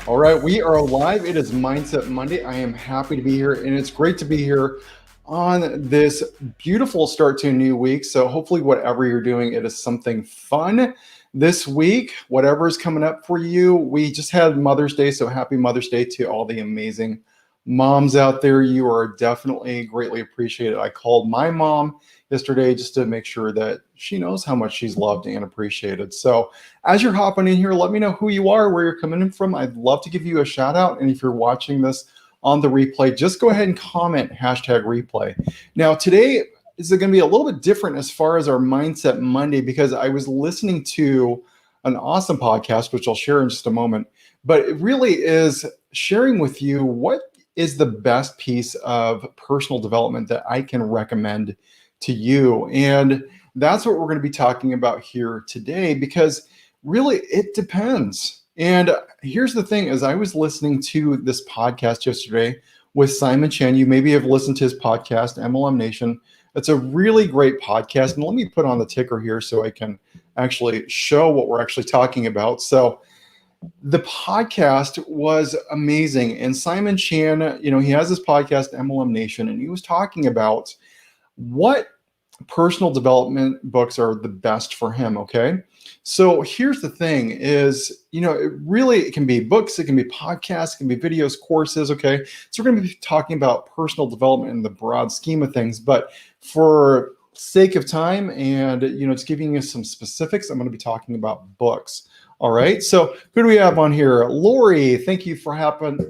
All right, we are live. It is Mindset Monday. I am happy to be here, and it's great to be here on this beautiful start to a new week. So, hopefully, whatever you're doing, it is something fun this week. Whatever is coming up for you, we just had Mother's Day, so happy Mother's Day to all the amazing moms out there. You are definitely greatly appreciated. I called my mom yesterday just to make sure that she knows how much she's loved and appreciated. So, as you're hopping in here, let me know who you are, where you're coming in from. I'd love to give you a shout out. And if you're watching this on the replay, just go ahead and comment #replay. Now, today is going to be a little bit different as far as our Mindset Monday, because I was listening to an awesome podcast, which I'll share in just a moment. But it really is sharing with you what is the best piece of personal development that I can recommend to you. And that's what we're going to be talking about here today, because really it depends. And here's the thing: as I was listening to this podcast yesterday with Simon Chan, you maybe have listened to his podcast, MLM Nation. It's a really great podcast. And let me put on the ticker here so I can actually show what we're actually talking about. So the podcast was amazing. And Simon Chan, he has this podcast, MLM Nation, and he was talking about what personal development books are the best for him. Okay. So here's the thing is, it can be books, it can be podcasts, it can be videos, courses. Okay. So we're going to be talking about personal development in the broad scheme of things, but for sake of time and, just giving you some specifics, I'm going to be talking about books. All right. So who do we have on here? Lori, thank you for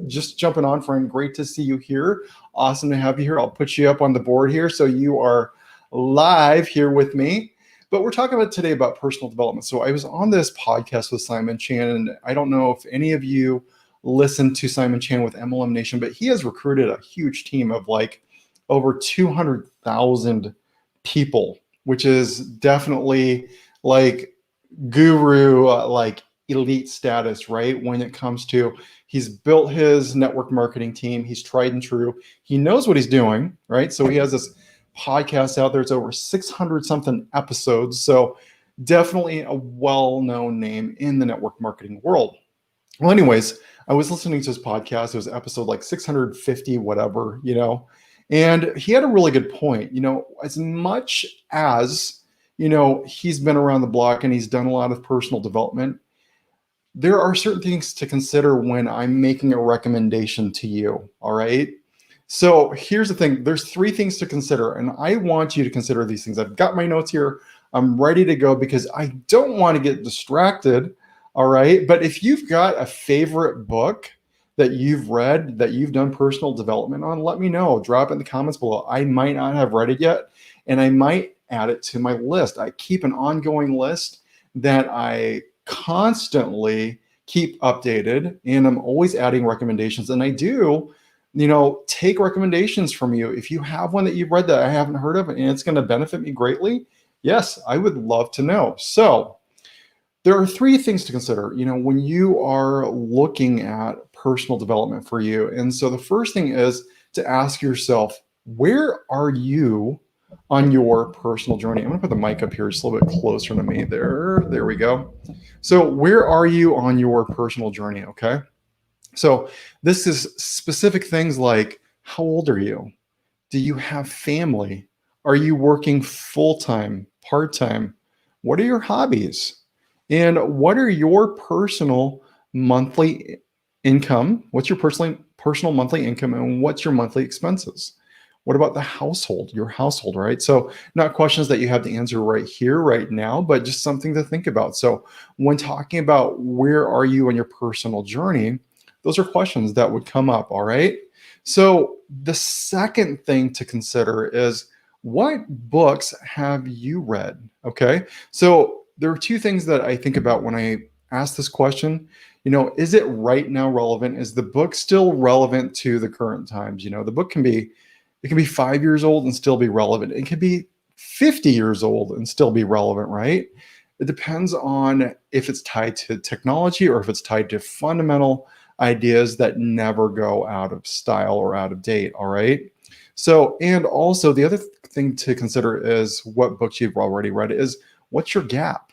just jumping on, friend. Great to see you here. Awesome to have you here. I'll put you up on the board here so you are live here with me. But we're talking about today about personal development. So I was on this podcast with Simon Chan, and I don't know if any of you listen to Simon Chan with MLM Nation, but he has recruited a huge team of like over 200,000 people, which is definitely like guru, like elite status, right? When it comes to, he's built his network marketing team, he's tried and true, he knows what he's doing, right? So he has this podcast out there. It's over 600 something episodes. So definitely a well-known name in the network marketing world. Well, anyways, I was listening to his podcast. It was episode like 650, whatever, and he had a really good point. As much as, he's been around the block and he's done a lot of personal development, there are certain things to consider when I'm making a recommendation to you. All right. So here's the thing. There's 3 things to consider, and I want you to consider these things. I've got my notes here. I'm ready to go because I don't want to get distracted. All right. But if you've got a favorite book that you've read, that you've done personal development on, let me know. Drop it in the comments below. I might not have read it yet, and I might add it to my list. I keep an ongoing list that I constantly keep updated, and I'm always adding recommendations. And I do, take recommendations from you. If you have one that you've read that I haven't heard of and it's going to benefit me greatly, yes, I would love to know. So there are 3 things to consider, when you are looking at personal development for you. And so the first thing is to ask yourself, where are you on your personal journey? I'm going to put the mic up here just a little bit closer to me. There we go. So where are you on your personal journey? Okay. So this is specific things like, how old are you? Do you have family? Are you working full-time, part-time? What are your hobbies? And what are your personal monthly income? What's your personal monthly income, and what's your monthly expenses? What about the household, your household, right? So not questions that you have to answer right here, right now, but just something to think about. So when talking about where are you on your personal journey, those are questions that would come up, all right? So the second thing to consider is, what books have you read? Okay, so there are 2 things that I think about when I ask this question. Is it right now relevant? Is the book still relevant to the current times? The book can be 5 years old and still be relevant. It can be 50 years old and still be relevant, right? It depends on if it's tied to technology or if it's tied to fundamental ideas that never go out of style or out of date. All right. So, and also the other thing to consider is what books you've already read is, what's your gap?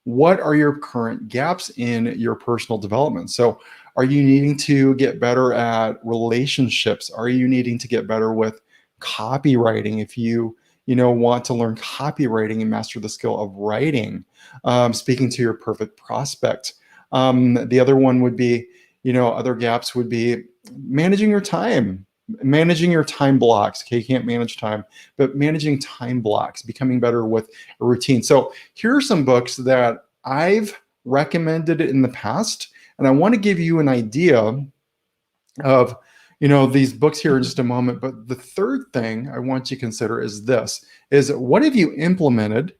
What are your current gaps in your personal development? So Are you needing to get better at relationships? Are you needing to get better with copywriting? If you want to learn copywriting and master the skill of writing, speaking to your perfect prospect. The other one would be, other gaps would be managing your time blocks. Okay, you can't manage time, but managing time blocks, becoming better with a routine. So here are some books that I've recommended in the past, and I want to give you an idea of these books here in just a moment. But the third thing I want you to consider is this: is what have you implemented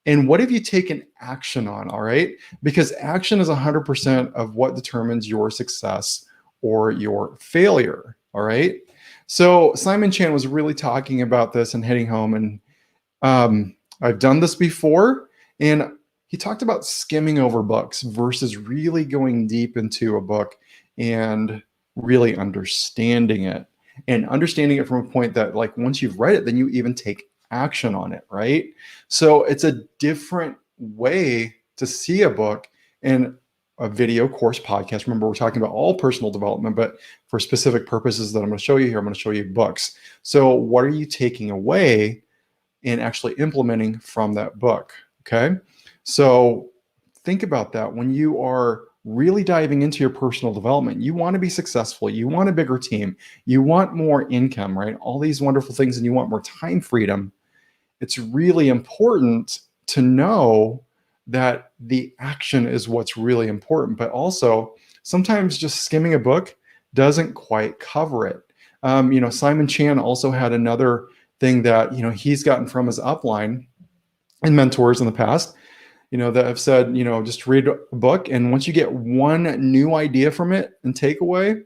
and what have you taken action on? All right, because action is 100% of what determines your success or your failure. All right, so Simon Chan was really talking about this and hitting home, and I've done this before, and he talked about skimming over books versus really going deep into a book and really understanding it, and understanding it from a point that, like, once you've read it, then you even take action on it, right? So it's a different way to see a book in a video course podcast. Remember, we're talking about all personal development, but for specific purposes that I'm going to show you here, I'm going to show you books. So what are you taking away and actually implementing from that book? Okay, so think about that. When you are really diving into your personal development, you want to be successful, you want a bigger team, you want more income, right? All these wonderful things, and you want more time freedom. It's really important to know that the action is what's really important, but also sometimes just skimming a book doesn't quite cover it. Simon Chan also had another thing that he's gotten from his upline and mentors in the past, that have said, just read a book, and once you get one new idea from it and takeaway,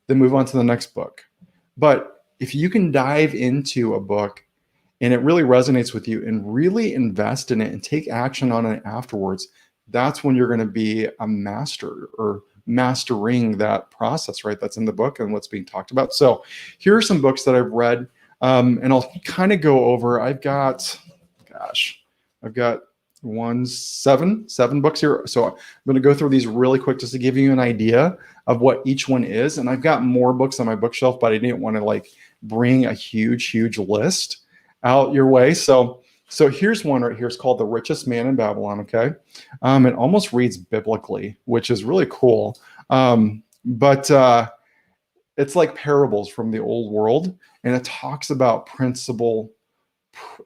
then move on to the next book. But if you can dive into a book and it really resonates with you and really invest in it and take action on it afterwards, that's when you're going to be a master, or mastering that process, right? That's in the book and what's being talked about. So here are some books that I've read, and I'll kind of go over. I've got seven books here. So I'm going to go through these really quick just to give you an idea of what each one is. And I've got more books on my bookshelf, but I didn't want to bring a huge list out your way. So here's one right here. It's called The Richest Man in Babylon. Okay. It almost reads biblically, which is really cool. But it's like parables from the old world. And it talks about principle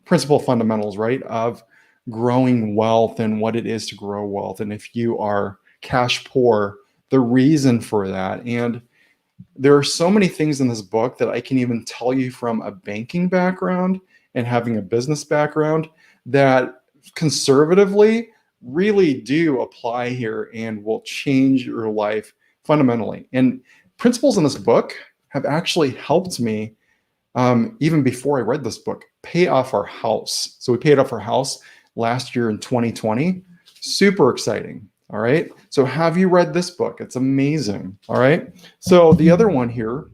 fundamentals, right? Of growing wealth and what it is to grow wealth. And if you are cash poor, the reason for that. And there are so many things in this book that I can even tell you from a banking background and having a business background that conservatively really do apply here and will change your life fundamentally. And principles in this book have actually helped me, even before I read this book, pay off our house. So we paid off our house last year in 2020. Super exciting. All right. So have you read this book? It's amazing. All right. So the other one here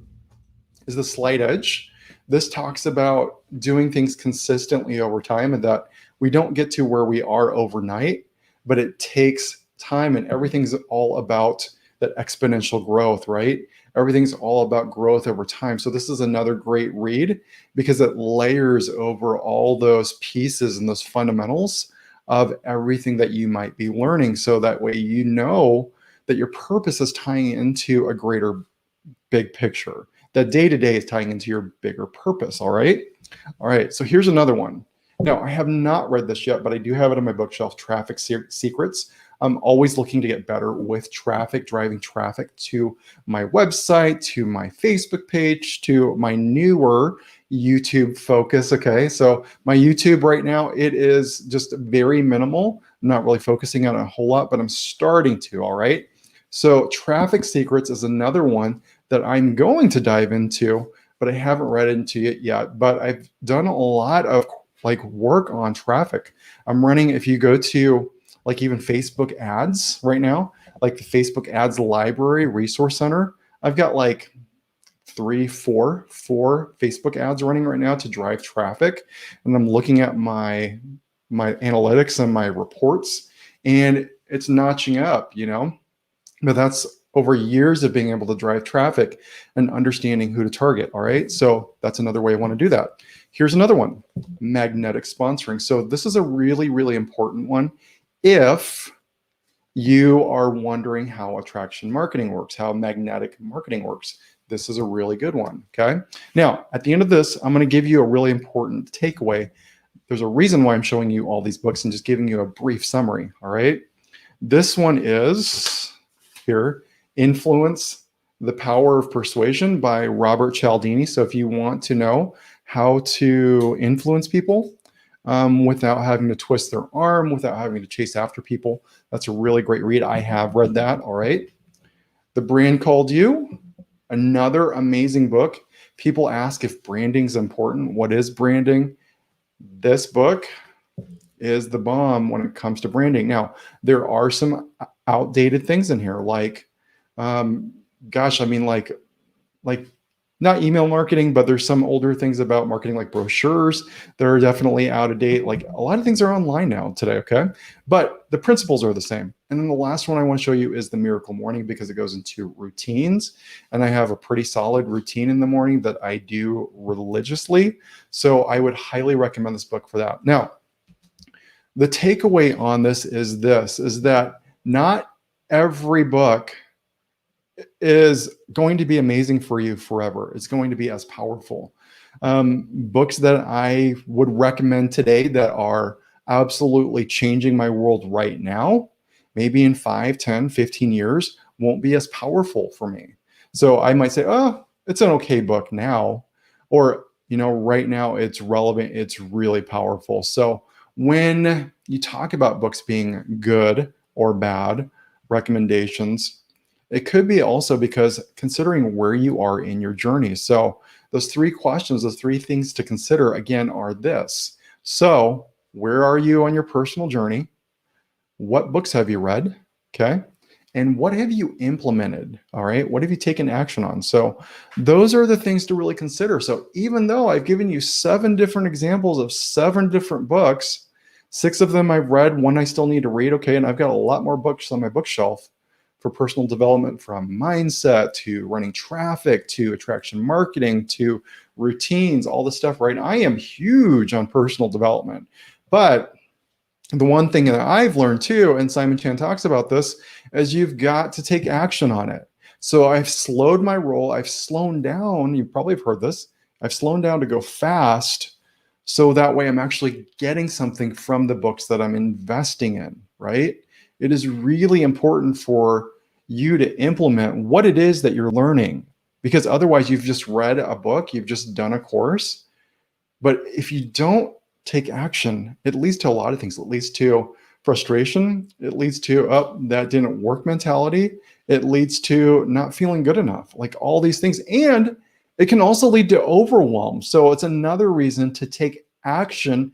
is The Slight Edge. This talks about doing things consistently over time, and that we don't get to where we are overnight, but it takes time, and everything's all about that exponential growth, right? Everything's all about growth over time. So this is another great read because it layers over all those pieces and those fundamentals of everything that you might be learning. So that way, you know that your purpose is tying into a greater big picture. That day-to-day is tying into your bigger purpose. All right. All right. So here's another one. Now, I have not read this yet, but I do have it on my bookshelf, Traffic Secrets. I'm always looking to get better with traffic, driving traffic to my website, to my Facebook page, to my newer YouTube focus. Okay, so my YouTube right now, it is just very minimal. I'm not really focusing on it a whole lot, but I'm starting to. All right. So Traffic Secrets is another one that I'm going to dive into, but I haven't read into it yet. But I've done a lot of work on traffic. I'm running, if you go to even Facebook ads right now, like the Facebook ads library resource center, I've got four Facebook ads running right now to drive traffic. And I'm looking at my analytics and my reports, and it's notching up, but that's over years of being able to drive traffic and understanding who to target. All right. So that's another way I want to do that. Here's another one, magnetic sponsoring. So this is a really, really important one. If you are wondering how attraction marketing works, how magnetic marketing works, this is a really good one. Okay. Now, at the end of this, I'm going to give you a really important takeaway. There's a reason why I'm showing you all these books and just giving you a brief summary. All right. This one is here, Influence, The Power of Persuasion by Robert Cialdini. So if you want to know how to influence people without having to twist their arm, without having to chase after people, that's a really great read. I have read that. All right. The Brand Called You, another amazing book. People ask if branding's important. What is branding? This book is the bomb when it comes to branding. Now, there are some outdated things in here, like, gosh, I mean, like not email marketing, but there's some older things about marketing, like brochures that are definitely out of date. Like a lot of things are online now today, okay? But the principles are the same. And then the last one I want to show you is the Miracle Morning, because it goes into routines. And I have a pretty solid routine in the morning that I do religiously. So I would highly recommend this book for that. Now, the takeaway on this is that not every book is going to be amazing for you forever. It's going to be as powerful. Books that I would recommend today that are absolutely changing my world right now, maybe in 5, 10, 15 years, won't be as powerful for me. So I might say, oh, it's an okay book now, or, right now it's relevant. It's really powerful. So when you talk about books being good or bad, recommendations, it could be also because considering where you are in your journey. So those 3 questions, those 3 things to consider, again, are this. So where are you on your personal journey? What books have you read? Okay. And what have you implemented? All right. What have you taken action on? So those are the things to really consider. So even though I've given you 7 different examples of 7 different books, 6 of them I've read, 1 I still need to read. Okay. And I've got a lot more books on my bookshelf for personal development, from mindset to running traffic to attraction marketing to routines, all this stuff, right? I am huge on personal development. But the one thing that I've learned too, and Simon Chan talks about this, is you've got to take action on it. So I've slowed my roll. I've slowed down. You probably have heard this. I've slowed down to go fast. So that way I'm actually getting something from the books that I'm investing in, right? It is really important for you to implement what it is that you're learning, because otherwise you've just read a book, you've just done a course. But if you don't take action, it leads to a lot of things. It leads to frustration. It leads to, oh, that didn't work mentality. It leads to not feeling good enough, like all these things. And it can also lead to overwhelm. So it's another reason to take action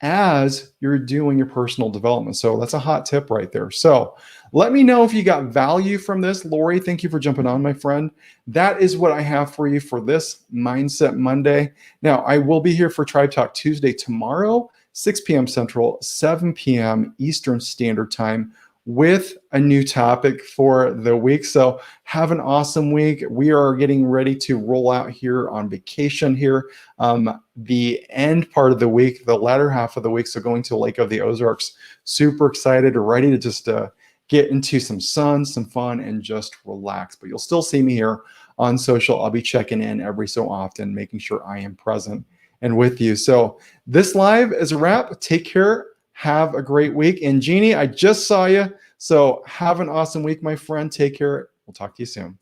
as you're doing your personal development. So that's a hot tip right there. So let me know if you got value from this. Lori, thank you for jumping on, my friend. That is what I have for you for this Mindset Monday. Now, I will be here for Tribe Talk Tuesday tomorrow, 6 p.m. Central, 7 p.m. Eastern Standard Time, with a new topic for the week. So have an awesome week. We are getting ready to roll out here on vacation here. The end part of the week, the latter half of the week, so going to Lake of the Ozarks. Super excited, ready to just get into some sun, some fun, and just relax. But you'll still see me here on social. I'll be checking in every so often, making sure I am present and with you. So this live is a wrap. Take care. Have a great week. And Jeannie, I just saw you. So have an awesome week, my friend. Take care. We'll talk to you soon.